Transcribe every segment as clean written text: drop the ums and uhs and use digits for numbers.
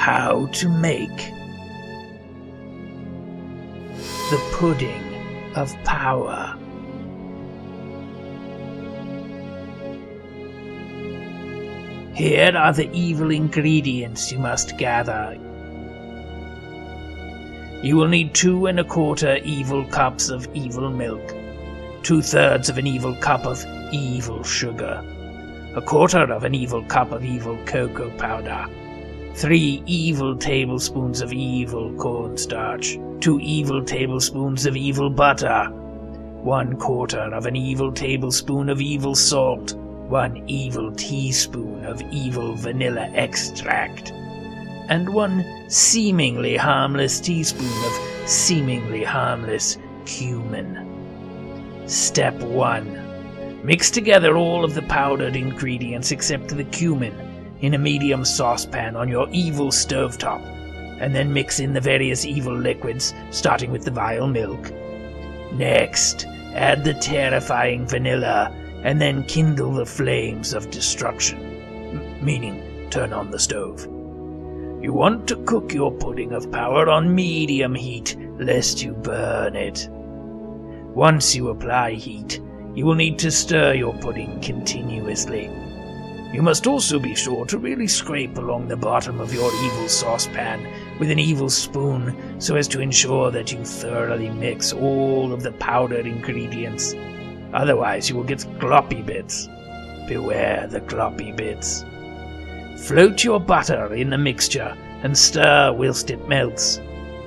how to make the pudding of power. Here are the evil ingredients you must gather. You will need 2 1/4 evil cups of evil milk, 2/3 of an evil cup of evil sugar, 1/4 of an evil cup of evil cocoa powder, 3 evil tablespoons of evil cornstarch, 2 evil tablespoons of evil butter, 1/4 of an evil tablespoon of evil salt, 1 evil teaspoon of evil vanilla extract, and 1 seemingly harmless teaspoon of seemingly harmless cumin. Step 1. Mix together all of the powdered ingredients except the cumin in a medium saucepan on your evil stovetop, and then mix in the various evil liquids, starting with the vile milk. Next, add the terrifying vanilla, and then kindle the flames of destruction, meaning turn on the stove. You want to cook your pudding of power on medium heat, lest you burn it. Once you apply heat, you will need to stir your pudding continuously. You must also be sure to really scrape along the bottom of your evil saucepan with an evil spoon so as to ensure that you thoroughly mix all of the powdered ingredients. Otherwise you will get gloppy bits. Beware the gloppy bits. Float your butter in the mixture and stir whilst it melts.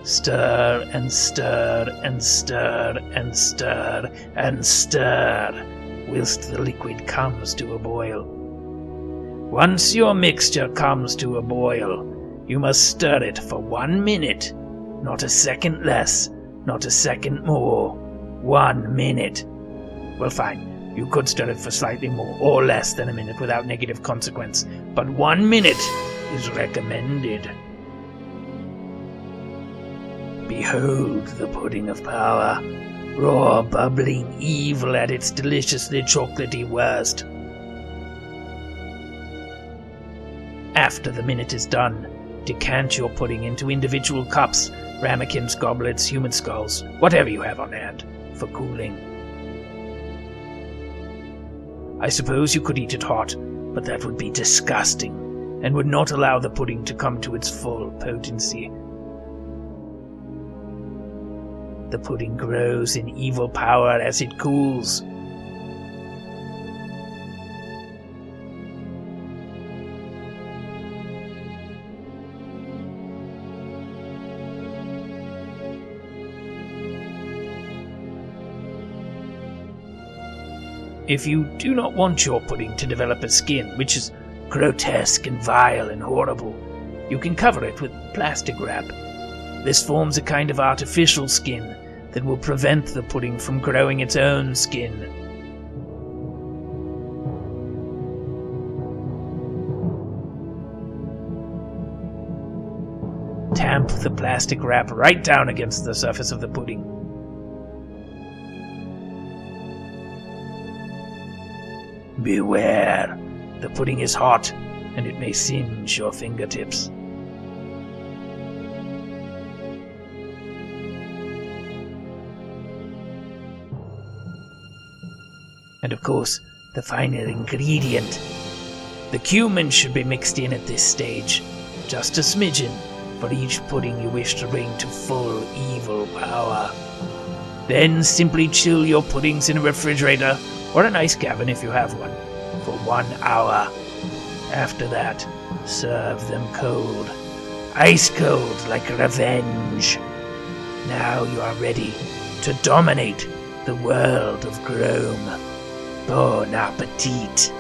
Stir and stir and stir and stir and stir whilst the liquid comes to a boil. Once your mixture comes to a boil, you must stir it for 1 minute, not a second less, not a second more. 1 minute. Well, fine, you could stir it for slightly more or less than a minute without negative consequence, but 1 minute is recommended. Behold the pudding of power, raw, bubbling evil at its deliciously chocolatey worst. After the minute is done, decant your pudding into individual cups, ramekins, goblets, human skulls, whatever you have on hand, for cooling. I suppose you could eat it hot, but that would be disgusting, and would not allow the pudding to come to its full potency. The pudding grows in evil power as it cools. If you do not want your pudding to develop a skin, which is grotesque and vile and horrible, you can cover it with plastic wrap. This forms a kind of artificial skin that will prevent the pudding from growing its own skin. Tamp the plastic wrap right down against the surface of the pudding. Beware, the pudding is hot, and it may singe your fingertips. And of course, the final ingredient. The cumin should be mixed in at this stage, just a smidgen, for each pudding you wish to bring to full evil power. Then simply chill your puddings in a refrigerator, or an ice cabin if you have one, for 1 hour. After that, serve them cold, ice cold like revenge. Now you are ready to dominate the world of Grome. Bon appetit!